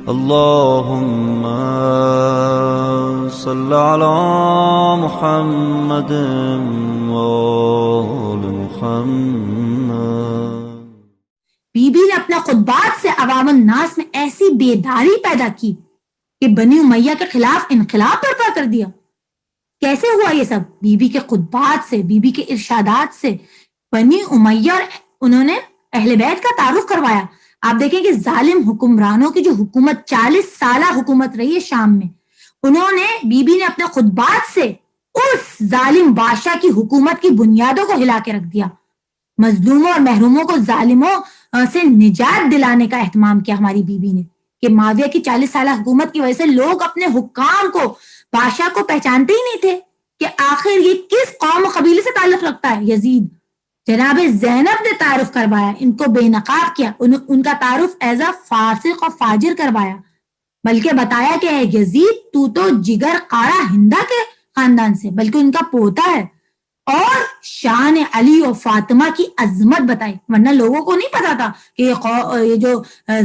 اللهم صل على محمد وآل محمد۔ بی بی نے اپنے خطبات سے عوام الناس میں ایسی بیداری پیدا کی کہ بنی امیہ کے خلاف انقلاب برپا کر دیا۔ کیسے ہوا یہ سب؟ بی بی کے خطبات سے، بی بی کے ارشادات سے۔ بنی امیہ اور انہوں نے اہل بیت کا تعارف کروایا۔ آپ دیکھیں کہ ظالم حکمرانوں کی جو حکومت 40 سالہ حکومت رہی ہے شام میں، انہوں نے بی بی نے اپنے خطبات سے اس ظالم بادشاہ کی حکومت کی بنیادوں کو ہلا کے رکھ دیا۔ مظلوموں اور محروموں کو ظالموں سے نجات دلانے کا اہتمام کیا ہماری بی بی نے، کہ معاویہ کی 40 سالہ حکومت کی وجہ سے لوگ اپنے حکام کو، بادشاہ کو پہچانتے ہی نہیں تھے کہ آخر یہ کس قوم و قبیلے سے تعلق رکھتا ہے۔ یزید جناب زینب نے تعارف کروایا، ان کو بے نقاب کیا، ان کا تعارف ایز اے فاسق اور فاجر کروایا، بلکہ بتایا کہ اے یزید تو جگر قارہ ہندا کے خاندان سے، بلکہ ان کا پوتا ہے، اور شان علی اور فاطمہ کی عظمت بتائی، ورنہ لوگوں کو نہیں پتا تھا کہ یہ جو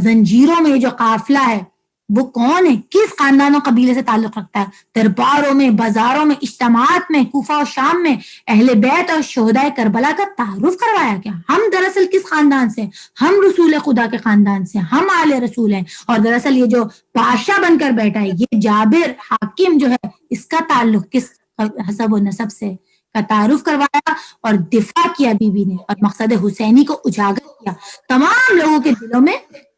زنجیروں میں جو قافلہ ہے وہ کون ہے، کس خاندان و قبیلے سے تعلق رکھتا ہے۔ درباروں میں، بازاروں میں، اجتماعات میں، کوفہ و شام میں اہل بیت اور شہدائے کربلا کا تعارف کروایا گیا۔ ہم دراصل کس خاندان سے؟ ہم رسول خدا کے خاندان سے، ہم آل رسول ہیں، اور دراصل یہ جو بادشاہ بن کر بیٹھا ہے، یہ جابر حاکم جو ہے، اس کا تعلق کس حسب و نسب سے کا تعارف کروایا اور دفاع کیا بی بی نے، اور مقصد حسینی کو اجاگر کیا۔ تمام لوگوں کے دلوں میں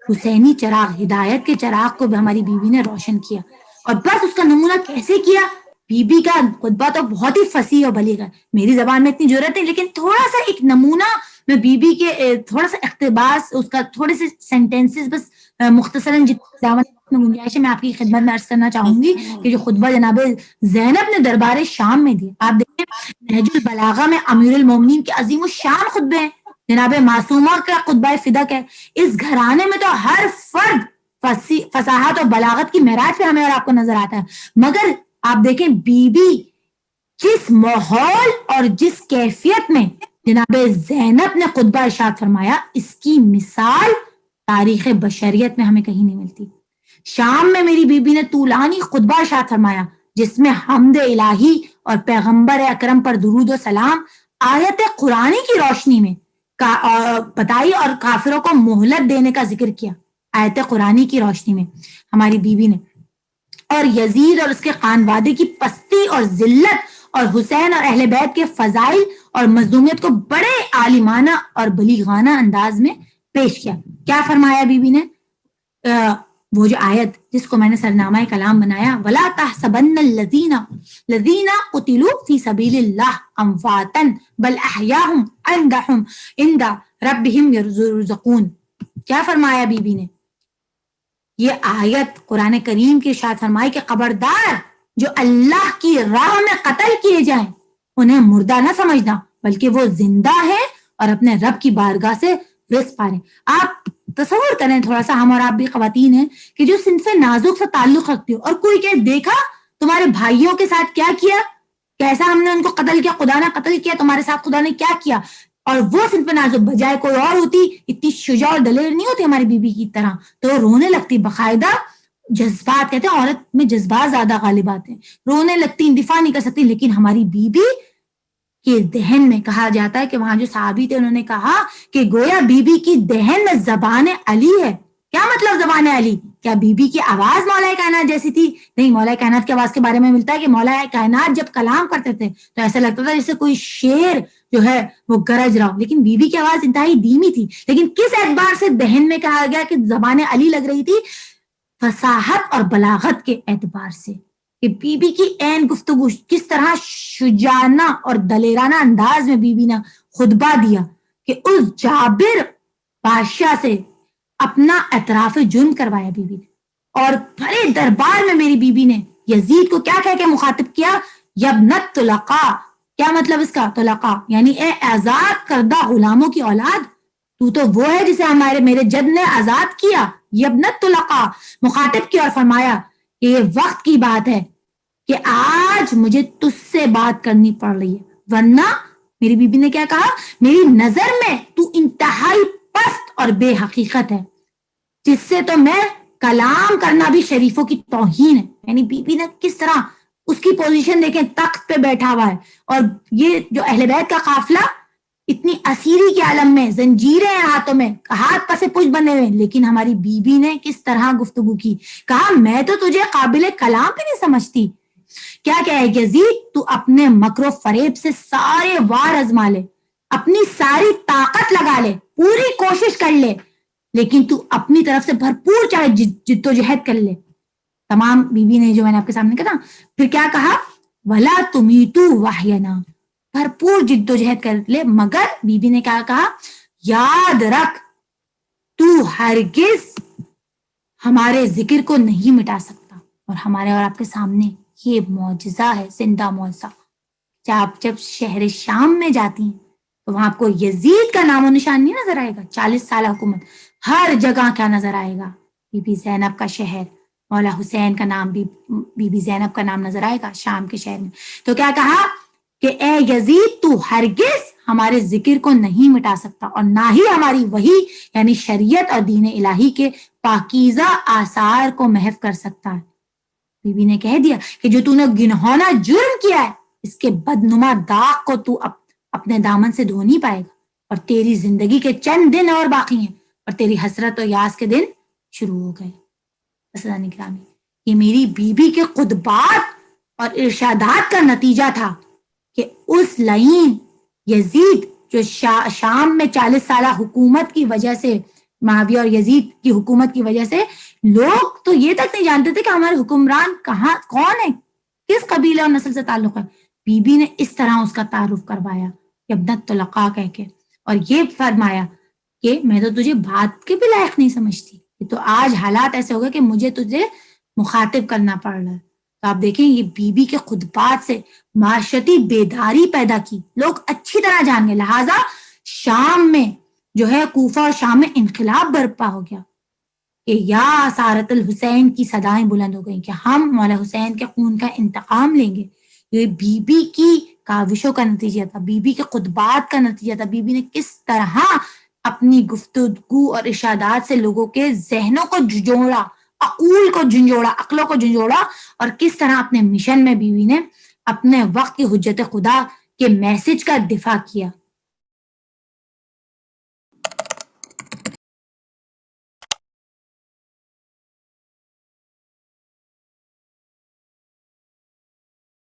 حسینی چراغ، ہدایت کے چراغ کو بھی ہماری بی بی نے روشن کیا۔ اور بس اس کا نمونہ کیسے کیا؟ بی بی کا خطبہ تو بہت ہی فصیح اور بلیغ ہے، میری زبان میں اتنی ضرورت نہیں، لیکن تھوڑا سا ایک نمونہ میں بی بی کے تھوڑا سا اقتباس، اس کا تھوڑے سے سینٹینسز بس مختصراً جتنی گنجائش ہے میں آپ کی خدمت میں عرض کرنا چاہوں گی کہ جو خطبہ جناب زینب نے دربار شام میں دیا، آپ دیکھیں نہج البلاغہ میں امیر المومنین کے عظیم الشان خطبے ہیں، جناب معصومہ کا خطبہ فدق ہے۔ اس گھرانے میں تو ہر فرد فصاحت اور بلاغت کی معراج پہ ہمیں اور آپ کو نظر آتا ہے، مگر آپ دیکھیں بی بی جس ماحول اور جس کیفیت میں جناب زینب نے خطبہ ارشاد فرمایا، اس کی مثال تاریخ بشریت میں ہمیں کہیں نہیں ملتی۔ شام میں میری بی بی نے طولانی خطبہ ارشاد فرمایا، جس میں حمد الہی اور پیغمبر اکرم پر درود و سلام آیت قرآنی کی روشنی میں بتائی، اور کافروں کو مہلت دینے کا ذکر کیا آیت قرآنی کی روشنی میں ہماری بی بی نے، اور یزید اور اس کے خانوادے کی پستی اور ذلت، اور حسین اور اہل بیت کے فضائل اور مظلومیت کو بڑے عالمانہ اور بلیغانہ انداز میں پیش کیا۔ کیا فرمایا بی بی نے؟ وہ جو آیت جس کو میں نے سرنامہ کلام بنایا، وَلَا تَحْسَبَنَّ الَّذِينَ قُتِلُوا فِي سَبِيلِ اللَّهِ أَمْوَاتًا بَلْ أَحْيَاءٌ عِندَ رَبِّهِمْ يُرْزَقُونَ۔ کیا فرمایا بی بی نے؟ یہ آیت قرآن کریم کی ارشاد فرمائی کہ خبردار جو اللہ کی راہ میں قتل کیے جائیں انہیں مردہ نہ سمجھنا، بلکہ وہ زندہ ہے اور اپنے رب کی بارگاہ سے رزق پا رہے ہیں۔ آپ تصور کریں تھوڑا سا، ہم اور آپ بھی خواتین ہیں کہ جو صنف نازک سے تعلق رکھتی ہو، اور کوئی کہ دیکھا تمہارے بھائیوں کے ساتھ کیا کیا، کیسا ہم نے ان کو قتل کیا، خدا نے قتل کیا، تمہارے ساتھ خدا نے کیا کیا، اور وہ صنف نازک بجائے کوئی اور ہوتی، اتنی شجاع اور دلیر نہیں ہوتی ہماری بی بی کی طرح، تو رونے لگتی، باقاعدہ جذبات، کہتے ہیں عورت میں جذبات زیادہ غالب آتے ہیں، رونے لگتی، دفاع نہیں کر سکتی، لیکن ہماری بی بی کے دہن میں کہا جاتا ہے کہ وہاں جو صحابی تھے انہوں نے کہا کہ گویا بی بی کی دہن میں زبان علی ہے۔ کیا مطلب زبان علی؟ کیا بی بی کی آواز مولا کائنات جیسی تھی؟ نہیں، مولا کائنات کی آواز کے بارے میں ملتا ہے کہ مولا کائنات جب کلام کرتے تھے تو ایسا لگتا تھا جیسے کوئی شیر جو ہے وہ گرج رہا ہو، لیکن بی بی کی آواز انتہائی دھیمی تھی۔ لیکن کس اعتبار سے دہن میں کہا گیا کہ زبان علی لگ رہی تھی؟ فصاحت اور بلاغت کے اعتبار سے، کہ بی بی کی عین گفتگو کس طرح شجاعانہ اور دلیرانہ انداز میں بی بی نے خطبہ دیا کہ اس جابر بادشاہ سے اپنا اعتراف جرم کروایا بی بی نے، اور بڑے دربار میں میری بی بی نے یزید کو کیا کہہ کے مخاطب کیا؟ یبنت طلقا۔ کیا مطلب اس کا؟ طلقا یعنی اے آزاد کردہ غلاموں کی اولاد، تو وہ ہے جسے میرے جد نے آزاد کیا۔ یبنت طلقا مخاطب کیا اور فرمایا کہ یہ وقت کی بات ہے کہ آج مجھے تجھ سے بات کرنی پڑ رہی ہے، ورنہ میری بی بی نے کیا کہا؟ میری نظر میں تو انتہائی پست اور بے حقیقت ہے، جس سے تو میں کلام کرنا بھی شریفوں کی توہین ہے. یعنی بی بی نے کس طرح اس کی پوزیشن دیکھیں, تخت پہ بیٹھا ہوا ہے, اور یہ جو اہل بیت کا قافلہ اتنی اسیری کے عالم میں, زنجیریں ہیں ہاتھوں میں, ہاتھ پسے پشت بنے ہوئے, لیکن ہماری بی بی نے کس طرح گفتگو کی. کہا میں تو تجھے قابل کلام بھی نہیں سمجھتی. کیا کہے یزید, تو اپنے مکر و فریب سے سارے وار آزما لے, اپنی ساری طاقت لگا لے, پوری کوشش کر لے, لیکن تو اپنی طرف سے بھرپور چاہے جد و جہد کر لے. تمام بی بی نے جو میں نے آپ کے سامنے کہا, پھر کیا کہا, وَلَا تُمِيتُ وَحْيَنَا, بھرپور جد و جہد کر لے, مگر بی بی نے کیا کہا, یاد رکھ تو ہرگز ہمارے ذکر کو نہیں مٹا سکتا. اور ہمارے اور آپ کے سامنے یہ معجزہ ہے, زندہ معجزہ. آپ جب شہر شام میں جاتی ہیں تو وہاں آپ کو یزید کا نام و نشان نہیں نظر آئے گا. 40 سالہ حکومت, ہر جگہ کیا نظر آئے گا, بی بی زینب کا شہر, مولا حسین کا نام, بی بی زینب کا نام نظر آئے گا شام کے شہر میں. تو کیا کہا کہ اے یزید, تو ہرگز ہمارے ذکر کو نہیں مٹا سکتا, اور نہ ہی ہماری وحی یعنی شریعت اور دین الہی کے پاکیزہ آثار کو محو کر سکتا ہے. بی بی نے کہہ دیا کہ جو تو نے گنہونا جرم کیا ہے, اس کے بدنما داغ کو تو اپنے دامن سے دھو نہیں پائے گا, اور تیری زندگی کے چند دن اور باقی ہیں, اور تیری حسرت و یاس کے دن شروع ہو گئے. اسلام گرامی, یہ میری بی بی کے خطبات اور ارشادات کا نتیجہ تھا کہ اس لعین یزید جو شام میں 40 سالہ حکومت کی وجہ سے, معاویہ اور یزید کی حکومت کی وجہ سے, لوگ تو یہ تک نہیں جانتے تھے کہ ہمارے حکمران کون ہے, کس قبیلے اور نسل سے تعلق ہے. بی بی نے اس طرح اس کا تعارف کروایا کہ ابنت طلقاء کہہ کے, اور یہ فرمایا کہ میں تو تجھے بات کے بھی لائق نہیں سمجھتی, یہ تو آج حالات ایسے ہو گئے کہ مجھے تجھے مخاطب کرنا پڑ رہا ہے. تو آپ دیکھیں یہ بی بی کے خطبات سے معاشرتی بیداری پیدا کی, لوگ اچھی طرح جان گئے. لہٰذا شام میں جو ہے, کوفہ اور شام میں انقلاب برپا ہو گیا کہ یا سارت الحسین کی صدائیں بلند ہو گئیں کہ ہم مولا حسین کے خون کا انتقام لیں گے. یہ بی بی کی کاوشوں کا نتیجہ تھا, بی بی کے خطبات کا نتیجہ تھا. بی بی نے کس طرح اپنی گفتگو اور ارشادات سے لوگوں کے ذہنوں کو جھنجھوڑا, عقول کو جھنجھوڑا, عقلوں کو جھنجھوڑا, اور کس طرح اپنے مشن میں بی بی نے اپنے وقت کی حجت خدا کے میسج کا دفاع کیا.